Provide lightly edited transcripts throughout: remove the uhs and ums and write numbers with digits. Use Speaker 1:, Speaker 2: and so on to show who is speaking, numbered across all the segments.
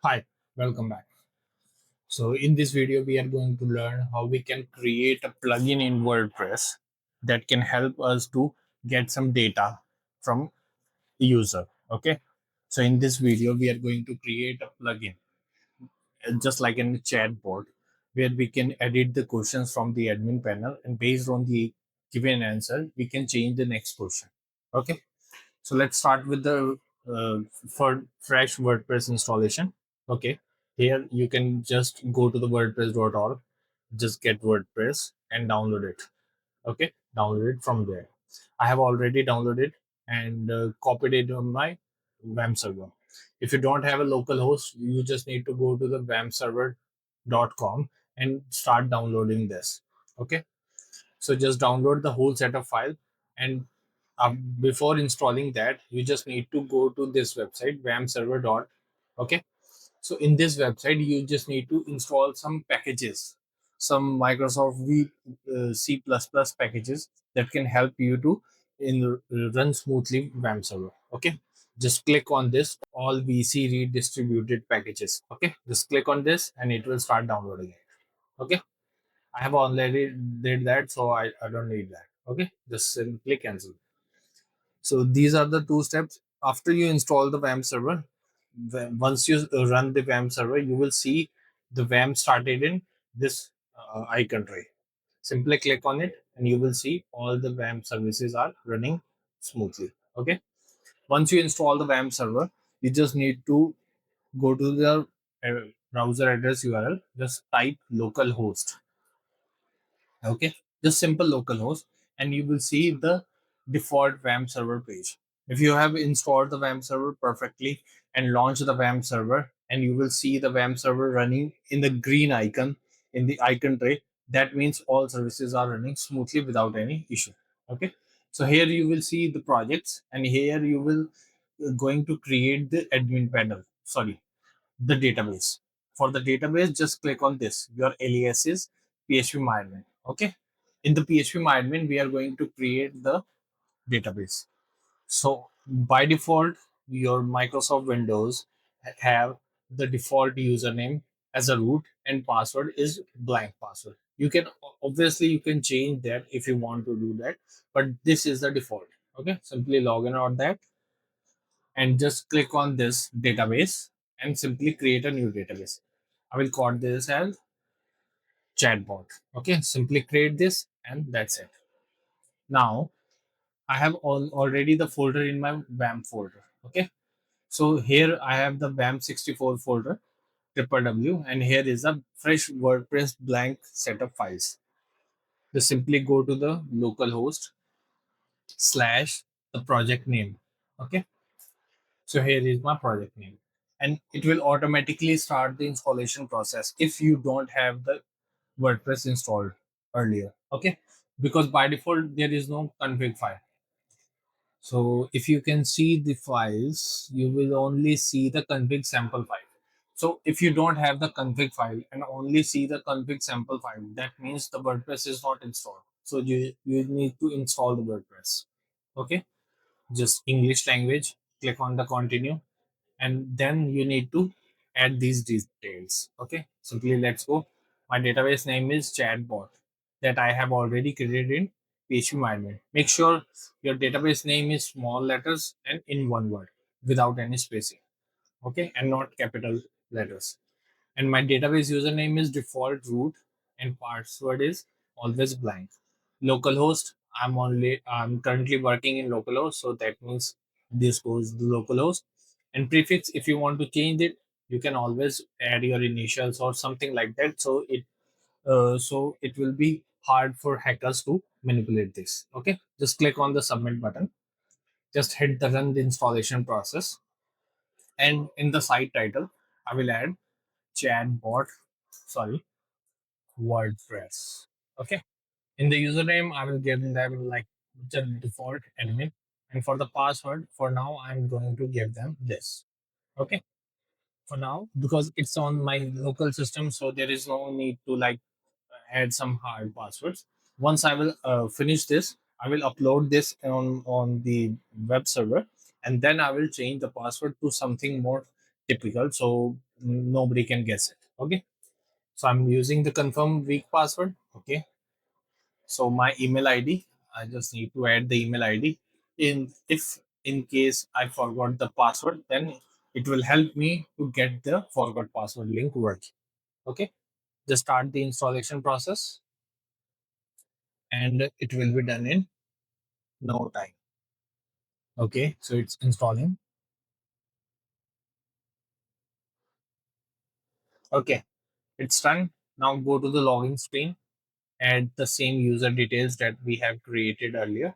Speaker 1: Hi, welcome back. So in this video, we are going to learn how we can create a plugin in WordPress that can help us to get some data from user. Okay. So in this video, we are going to create a plugin, just like in the chatbot, where we can edit the questions from the admin panel, and based on the given answer, we can change the next question. Okay. So let's start with the for fresh WordPress installation. Okay, here you can just go to the WordPress.org, just get WordPress and download it. Okay, download it from there. I have already downloaded and copied it on my WampServer. If you don't have a local host, you just need to go to the WampServer.com and start downloading this. Okay, so just download the whole set of file, and before installing that, you just need to go to this website, WampServer. Okay, so in this website, you just need to install some packages, some Microsoft C++ packages that can help you to run smoothly WampServer. Okay, just click on this all VC redistributed packages. Okay, just click on this and it will start downloading it. Okay, I have already did that, so I don't need that. Okay, just simply cancel. So these are the two steps. After you install the WAMP server, once you run the WAMP server, you will see the WAMP started in this icon tray. Simply click on it, and you will see all the WAMP services are running smoothly. Okay. Once you install the WAMP server, you just need to go to the browser address URL. Just type localhost. Okay, just simple localhost, and you will see the default WAMP server page. If you have installed the WAMP server perfectly and launched the WAMP server, and you will see the WAMP server running in the green icon in the icon tray, that means all services are running smoothly without any issue. Okay, so here you will see the projects, and here you will going to create the admin panel. Sorry, the database. For the database, just click on this. Your alias is phpMyAdmin. Okay. In the phpMyAdmin, we are going to create the database. So by default, your Microsoft Windows have the default username as a root, and password is blank password. You can obviously you can change that if you want to do that, but this is the default. Okay. Simply log in on that and just click on this database and simply create a new database. I will call this as chatbot. Okay, simply create this and that's it. Now I have already the folder in my WAMP folder. Okay, so here I have the WAMP 64 folder, triple W, and here is a fresh WordPress blank set of files. Just simply go to the localhost slash the project name. Okay, so here is my project name, and it will automatically start the installation process if you don't have the WordPress installed earlier. Okay, because by default there is no config file. So if you can see the files, you will only see the config sample file. So if you don't have the config file and only see the config sample file, that means the WordPress is not installed. So you need to install the WordPress. Okay, just English language, click on the continue, and then you need to add these details. Okay, simply let's go. My database name is chatbot that I have already created in phpMyAdmin. Make sure your database name is small letters and in one word without any spacing. Okay, and not capital letters. And my database username is default root, and password is always blank. Localhost, I'm currently working in localhost, so that means this goes the localhost. And prefix, if you want to change it, you can always add your initials or something like that, so it will be hard for hackers to manipulate this. Okay, just click on the submit button, just hit the run the installation process, and in the site title I will add chatbot, sorry, WordPress. Okay. In the username, I will give them like the default admin. And for the password, for now, I'm going to give them this. Okay. For now, because it's on my local system, so there is no need to like add some hard passwords. Once I will finish this, I will upload this on the web server, and then I will change the password to something more typical. So nobody can guess it. Okay. So I'm using the confirm weak password. Okay. So my email ID, I just need to add the email ID. In case I forgot the password, then it will help me to get the forgot password link working. Okay. Just start the installation process and it will be done in no time. Okay. So it's installing. Okay. It's done. Now go to the login screen, add the same user details that we have created earlier,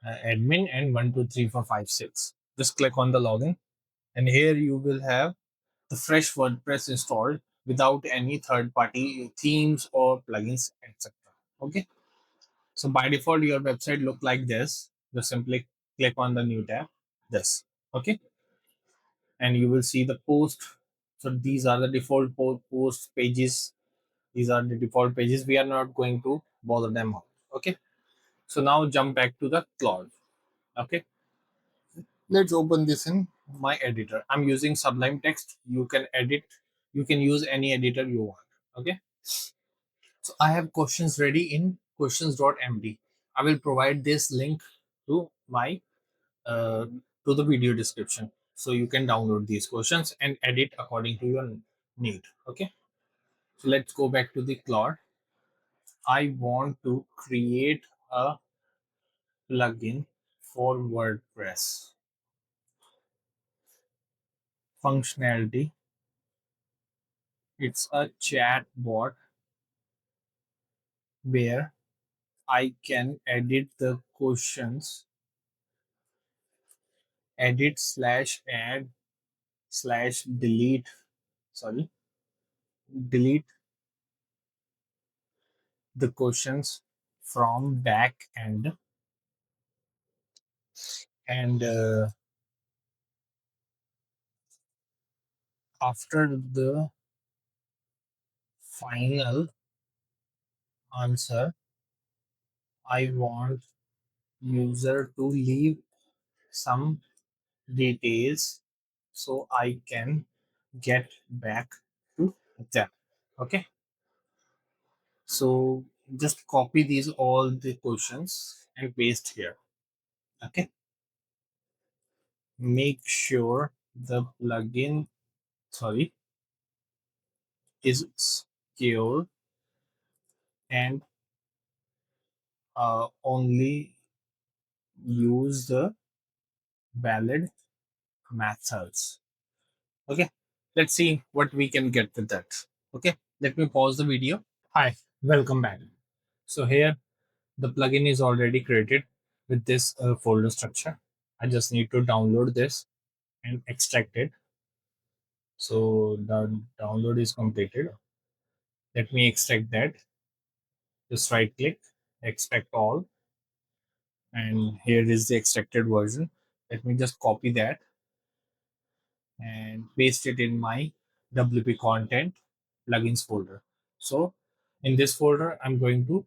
Speaker 1: admin and 123456. Just click on the login, and here you will have the fresh WordPress installed without any third party themes or plugins, etc. Okay. So by default, your website look like this. Just simply click on the new tab, this. Okay. And you will see the post. So these are the default post pages. These are the default pages. We are not going to bother them out. Okay. So now jump back to the Claude. Okay. Let's open this in my editor. I'm using Sublime Text. You can edit, you can use any editor you want. Okay. So I have questions ready in questions.md. I will provide this link to my uh, to the video description. So you can download these questions and edit according to your need. Okay. So let's go back to the Claude. I want to create a plugin for WordPress functionality. It's a chat bot where I can edit the questions, edit slash add slash delete, sorry, delete the questions from back end, and after the final answer, I want user to leave some details so I can get back to them. Okay. So just copy these all the questions and paste here. Okay. Make sure the plugin, sorry, is secure and only use the valid methods. Okay. Let's see what we can get with that. Okay. Let me pause the video. Hi, welcome back. So here the plugin is already created with this folder structure. I just need to download this and extract it. So the download is completed. Let me extract that. Just right click, extract all, and here is the extracted version. Let me just copy that and paste it in my WP content plugins folder. So in this folder, I'm going to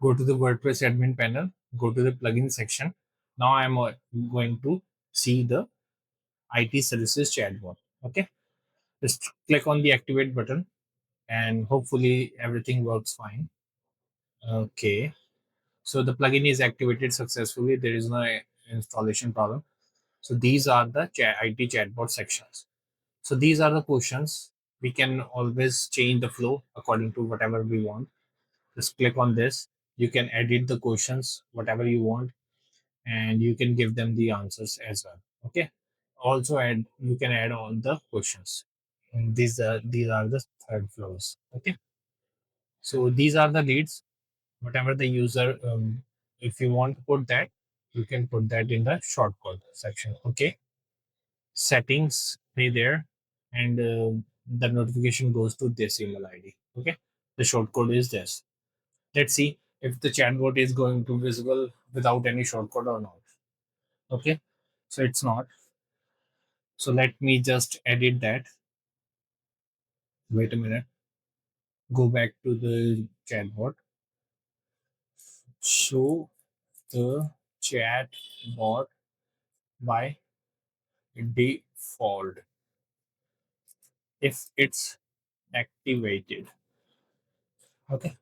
Speaker 1: go to the WordPress admin panel, go to the plugin section. Now I'm going to see the IT services chatbot. Okay, just click on the activate button and hopefully everything works fine. Okay, so the plugin is activated successfully. There is no installation problem. So these are the IT chatbot sections. So these are the questions. We can always change the flow according to whatever we want. Just click on this. You can edit the questions, whatever you want, and you can give them the answers as well. Okay. Also add, you can add all the questions. And these are the third flows. Okay. So these are the leads. Whatever the user, if you want to put that, you can put that in the shortcode section. Okay. Settings stay there, and the notification goes to this email ID. Okay. The shortcode is this. Let's see if the chatbot is going to visible without any shortcode or not. Okay. So it's not. So let me just edit that. Wait a minute. Go back to the chatbot. Show the chatbot by default. if it's activated. Okay.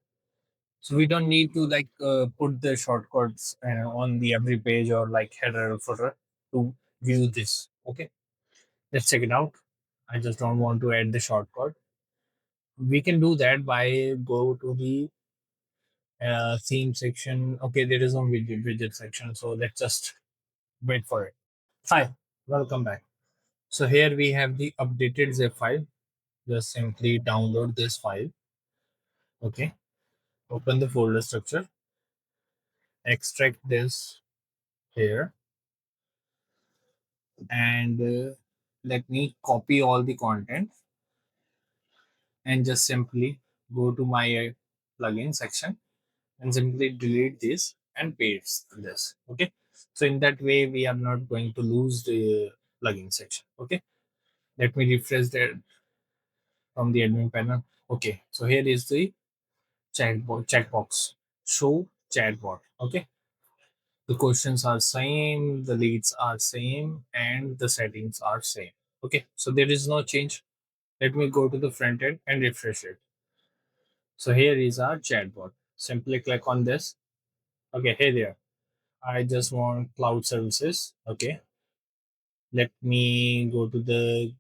Speaker 1: So we don't need to like put the shortcuts on the every page or like header or footer to view this. Okay, let's check it out. I just don't want to add the shortcut. We can do that by go to the theme section. Okay, there is no widget section, so let's just wait for it. Hi, welcome back. So here we have the updated zip file. Just simply download this file. Okay, open the folder structure, extract this here, and let me copy all the content and just simply go to my plugin section and simply delete this and paste this. Okay, so in that way we are not going to lose the plugin section. Okay, let me refresh that from the admin panel. Okay, so here is the chatbot checkbox, show chatbot. Okay, the questions are same, the leads are same, and the settings are same. Okay, so there is no change. Let me go to the front end and refresh it. So here is our chatbot. Simply click on this. Okay, hey there. I just want cloud services. Okay, let me go to the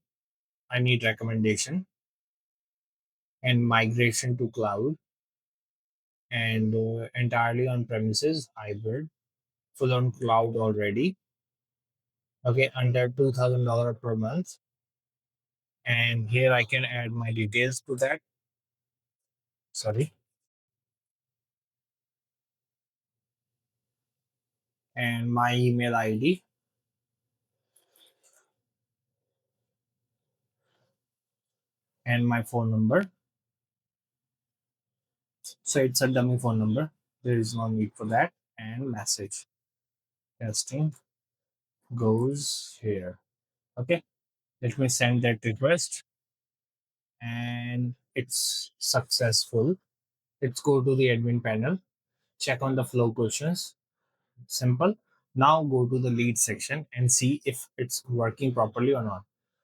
Speaker 1: I need recommendation and migration to cloud and entirely on premises hybrid, full on cloud already. Okay, under $2,000 per month. And here I can add my details to that. Sorry, and my email ID and my phone number. So it's a dummy phone number. There is no need for that. And message testing goes here. Okay, let me send that request and it's successful. Let's go to the admin panel, check on the flow questions. Simple. Now go to the lead section and see if it's working properly or not.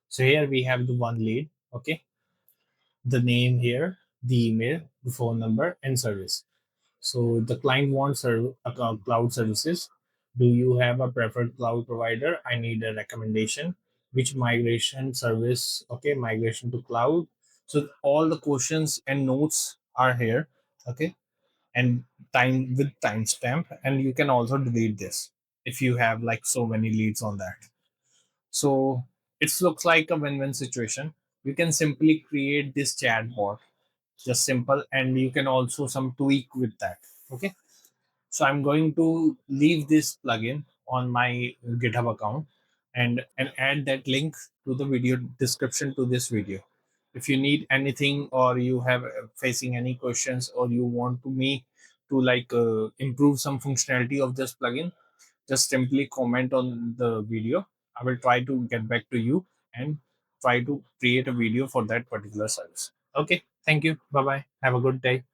Speaker 1: So here we have the one lead. Okay, the name here, the email, the phone number, and service. So the client wants cloud services. Do you have a preferred cloud provider? I need a recommendation. Which migration service? Okay, migration to cloud. So all the questions and notes are here. Okay, and time with timestamp, and you can also delete this if you have like so many leads on that. So it looks like a win-win situation. You can simply create this chatbot, just simple, and you can also some tweak with that. Okay, so I'm going to leave this plugin on my GitHub account and add that link to the video description to this video. If you need anything or you have facing any questions or you want to me to like improve some functionality of this plugin, just simply comment on the video. I will try to get back to you and try to create a video for that particular service. Okay, thank you. Bye bye. Have a good day.